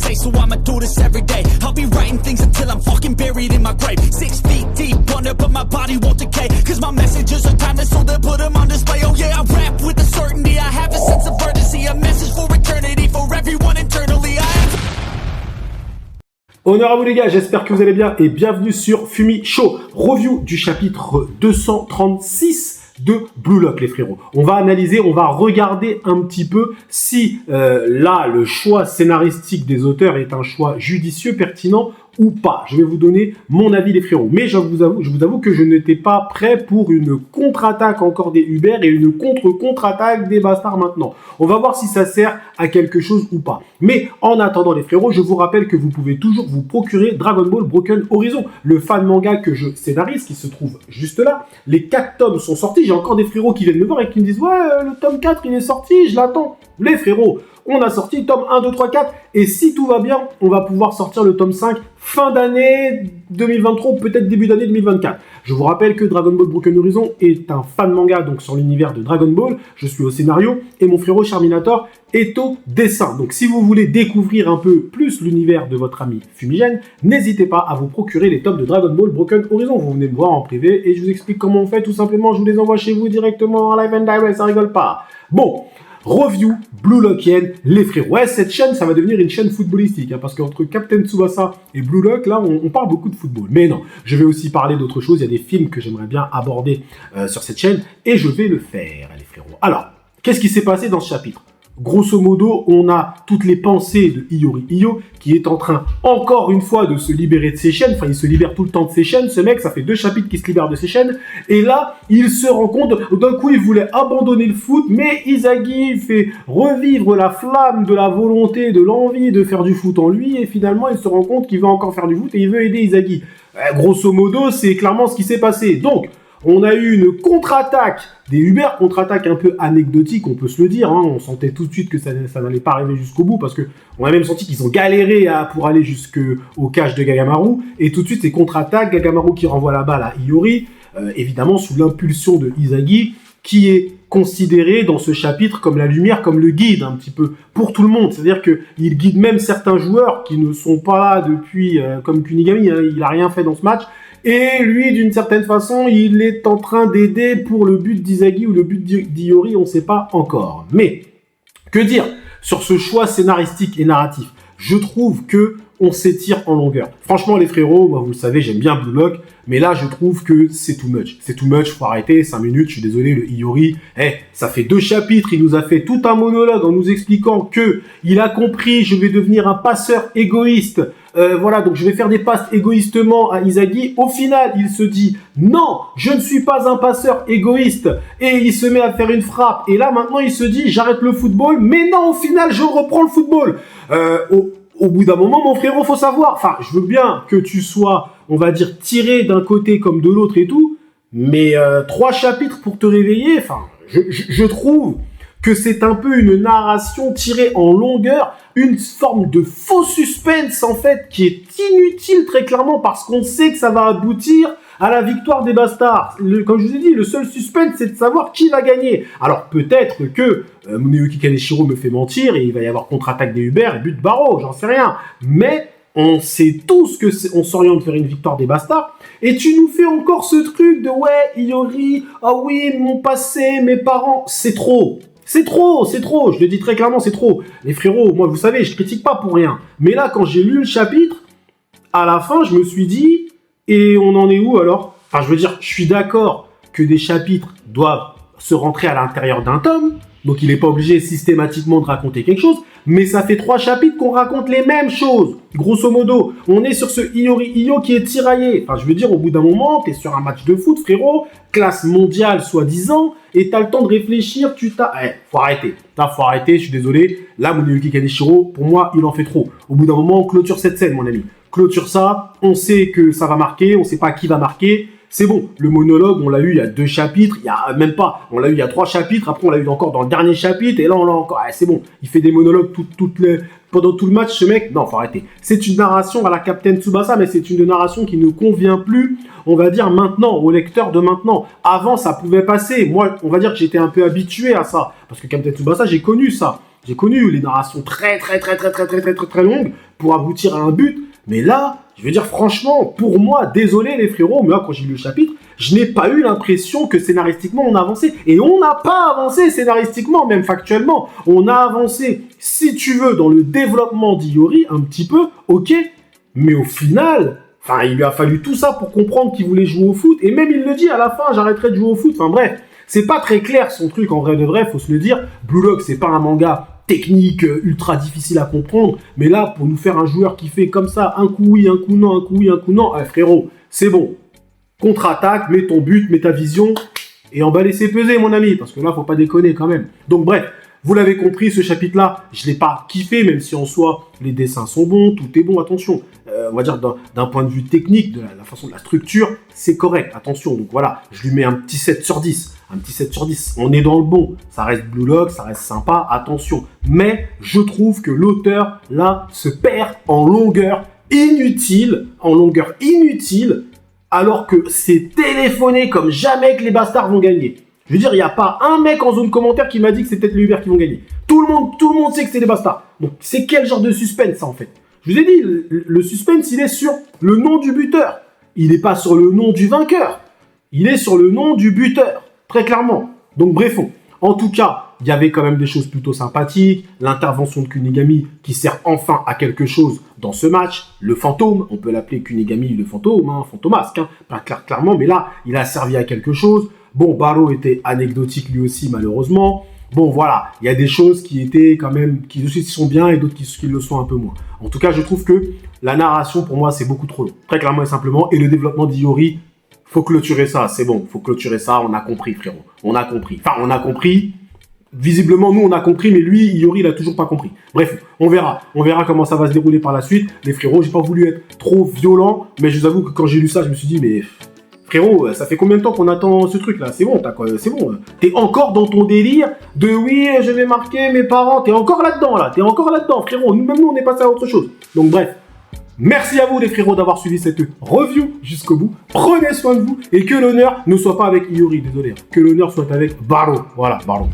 face, so I'ma do this every day. I'll be writing things until I'm fucking buried in my grave. 6 feet deep under, but my body won't decay. Cause my messages are timeless, so they'll put them on display. Oh yeah, I rap with a certainty, I have a sense of urgency. A message for eternity, for everyone internally. Honneur à vous les gars, j'espère que vous allez bien et bienvenue sur Fumi Show. Review du chapitre 236 de Blue Lock les frérots. On va analyser, on va regarder un petit peu si là le choix scénaristique des auteurs est un choix judicieux, pertinent ou pas. Je vais vous donner mon avis les frérots. Mais je vous avoue que je n'étais pas prêt pour une contre-attaque encore des Uber et une contre-attaque des Bastards maintenant. On va voir si ça sert à quelque chose ou pas. Mais en attendant les frérots, je vous rappelle que vous pouvez toujours vous procurer Dragon Ball Broken Horizon, le fan manga que je scénarise, qui se trouve juste là. Les 4 tomes sont sortis. J'ai encore des frérots qui viennent me voir et qui me disent « Ouais, le tome 4, il est sorti, je l'attends. » Les frérots, on a sorti le tome 1, 2, 3, 4. Et si tout va bien, on va pouvoir sortir le tome 5 fin d'année 2023 ou peut-être début d'année 2024. Je vous rappelle que Dragon Ball Broken Horizon est un fan manga donc sur l'univers de Dragon Ball. Je suis au scénario et mon frérot Charminator est au dessin. Donc si vous voulez découvrir un peu plus l'univers de votre ami Fumigène, n'hésitez pas à vous procurer les tomes de Dragon Ball Broken Horizon. Vous venez me voir en privé et je vous explique comment on fait. Tout simplement, je vous les envoie chez vous directement en live and direct, ça rigole pas. Bon. Review Blue Lockienne, les frérots. Ouais, cette chaîne, ça va devenir une chaîne footballistique, hein, parce qu'entre Captain Tsubasa et Blue Lock, là, on parle beaucoup de football. Mais non, je vais aussi parler d'autres choses. Il y a des films que j'aimerais bien aborder sur cette chaîne, et je vais le faire, les frérots. Alors, qu'est-ce qui s'est passé dans ce chapitre ? Grosso modo, on a toutes les pensées de Iori Iyo qui est en train, encore une fois, de se libérer de ses chaînes. Enfin, il se libère tout le temps de ses chaînes. Ce mec, ça fait 2 chapitres qu'il se libère de ses chaînes. Et là, il se rend compte, d'un coup, il voulait abandonner le foot, mais Izagi fait revivre la flamme de la volonté, de l'envie de faire du foot en lui. Et finalement, il se rend compte qu'il veut encore faire du foot et il veut aider Izagi. Grosso modo, c'est clairement ce qui s'est passé. Donc, on a eu une contre-attaque des Uber, contre-attaque un peu anecdotique, on peut se le dire. Hein. On sentait tout de suite que ça n'allait pas arriver jusqu'au bout parce qu'on a même senti qu'ils ont galéré pour aller jusqu'au cache de Gagamaru. Et tout de suite, c'est contre-attaque, Gagamaru qui renvoie la balle à Iori, évidemment sous l'impulsion de Izagi, qui est considéré dans ce chapitre comme la lumière, comme le guide un petit peu pour tout le monde. C'est-à-dire qu'il guide même certains joueurs qui ne sont pas là depuis, comme Kunigami, hein, il n'a rien fait dans ce match. Et lui, d'une certaine façon, il est en train d'aider pour le but d'Izagi ou le but d'Iori, on ne sait pas encore. Mais, que dire sur ce choix scénaristique et narratif ? Je trouve que on s'étire en longueur. Franchement, les frérots, moi, vous le savez, j'aime bien Blue Lock, mais là, je trouve que c'est too much. C'est too much, faut arrêter, 5 minutes, je suis désolé, le Iori, ça fait 2 chapitres, il nous a fait tout un monologue en nous expliquant que il a compris, je vais devenir un passeur égoïste, voilà, donc je vais faire des passes égoïstement à Izagi. Au final, il se dit, non, je ne suis pas un passeur égoïste, et il se met à faire une frappe, et là, maintenant, il se dit, j'arrête le football, mais non, au final, je reprends le football. Au bout d'un moment, mon frérot, faut savoir, enfin, je veux bien que tu sois, on va dire, tiré d'un côté comme de l'autre et tout, mais 3 chapitres pour te réveiller, enfin, je trouve que c'est un peu une narration tirée en longueur, une forme de faux suspense, en fait, qui est inutile très clairement, parce qu'on sait que ça va aboutir à la victoire des Bastards. Comme je vous ai dit, le seul suspense, c'est de savoir qui va gagner. Alors peut-être que Muneyuki Kaneshiro me fait mentir et il va y avoir contre-attaque des Uber et but de Barreau, j'en sais rien. Mais on sait tous que on s'oriente vers une victoire des Bastards. Et tu nous fais encore ce truc de ouais, Iori, ah oui, mon passé, mes parents, c'est trop. C'est trop, je le dis très clairement, c'est trop. Les frérots, moi vous savez, je critique pas pour rien. Mais là, quand j'ai lu le chapitre, à la fin, je me suis dit, et on en est où alors ? Enfin, je veux dire, je suis d'accord que des chapitres doivent se rentrer à l'intérieur d'un tome, donc il n'est pas obligé systématiquement de raconter quelque chose, mais ça fait 3 chapitres qu'on raconte les mêmes choses. Grosso modo, on est sur ce Iori Iyo qui est tiraillé. Enfin, je veux dire, au bout d'un moment, t'es sur un match de foot, frérot, classe mondiale soi-disant, et t'as le temps de réfléchir, faut arrêter. Là, faut arrêter, je suis désolé. Là, Muneyuki Kaneshiro, pour moi, il en fait trop. Au bout d'un moment, on clôture cette scène, mon ami. Clôture ça, on sait que ça va marquer, on sait pas qui va marquer. C'est bon, le monologue, on l'a eu il y a 2 chapitres, il y a même pas, on l'a eu il y a 3 chapitres, après on l'a eu encore dans le dernier chapitre, et là on l'a encore, c'est bon, il fait des monologues pendant tout le match, ce mec, non, faut arrêter. C'est une narration à la Captain Tsubasa, mais c'est une narration qui ne convient plus, on va dire maintenant, au lecteur de maintenant. Avant, ça pouvait passer, moi, on va dire que j'étais un peu habitué à ça, parce que Captain Tsubasa, j'ai connu ça. J'ai connu les narrations très longues pour aboutir à un but. Mais là, je veux dire franchement, pour moi, désolé les frérots, mais là, quand j'ai lu le chapitre, je n'ai pas eu l'impression que scénaristiquement on a avancé. Et on n'a pas avancé scénaristiquement, même factuellement. On a avancé, si tu veux, dans le développement d'Iori, un petit peu, ok. Mais au final, enfin, il lui a fallu tout ça pour comprendre qu'il voulait jouer au foot. Et même il le dit à la fin, j'arrêterai de jouer au foot. Enfin bref, c'est pas très clair son truc en vrai de vrai, faut se le dire. Blue Lock, c'est pas un manga technique ultra difficile à comprendre. Mais là, pour nous faire un joueur qui fait comme ça, un coup oui, un coup non, un coup oui, un coup non, frérot, c'est bon. Contre-attaque, mets ton but, mets ta vision, et on va laisser peser, mon ami, parce que là, faut pas déconner quand même. Donc bref, vous l'avez compris, ce chapitre-là, je l'ai pas kiffé, même si en soi, les dessins sont bons, tout est bon, attention. On va dire d'un point de vue technique, de la façon de la structure, c'est correct, attention. Donc voilà, je lui mets un petit 7 sur 10. Un petit 7 sur 10. On est dans le bon. Ça reste Blue Lock, ça reste sympa, attention. Mais je trouve que l'auteur, là, se perd en longueur inutile, alors que c'est téléphoné comme jamais que les bastards vont gagner. Je veux dire, il n'y a pas un mec en zone commentaire qui m'a dit que c'est peut-être les Uber qui vont gagner. Tout le monde sait que c'est les bastards. Donc, c'est quel genre de suspense, ça, en fait? Je vous ai dit, le suspense, il est sur le nom du buteur. Il n'est pas sur le nom du vainqueur. Il est sur le nom du buteur, très clairement. Donc, bref, en tout cas, il y avait quand même des choses plutôt sympathiques. L'intervention de Kunigami qui sert enfin à quelque chose dans ce match. Le fantôme, on peut l'appeler Kunigami le fantôme, hein, fantomasque, hein, pas clairement, mais là, il a servi à quelque chose. Bon, Baro était anecdotique lui aussi, malheureusement. Bon, voilà, il y a des choses qui étaient quand même, qui aussi sont bien et d'autres qui le sont un peu moins. En tout cas, je trouve que la narration, pour moi, c'est beaucoup trop long. Très clairement et simplement. Et le développement d'Iori, faut clôturer ça, c'est bon. Faut clôturer ça, on a compris, frérot. On a compris. Enfin, on a compris. Visiblement, nous, on a compris, mais lui, Iori, il a toujours pas compris. Bref, on verra. On verra comment ça va se dérouler par la suite. Les frérots, j'ai pas voulu être trop violent, mais je vous avoue que quand j'ai lu ça, je me suis dit, mais... Frérot, ça fait combien de temps qu'on attend ce truc-là? C'est bon, c'est bon. T'es encore dans ton délire de oui, je vais marquer mes parents. T'es encore là-dedans, là. T'es encore là-dedans, frérot. Même nous, on est passé à autre chose. Donc, bref. Merci à vous, les frérots, d'avoir suivi cette review jusqu'au bout. Prenez soin de vous et que l'honneur ne soit pas avec Iori, désolé. Que l'honneur soit avec Baro. Voilà, Baro.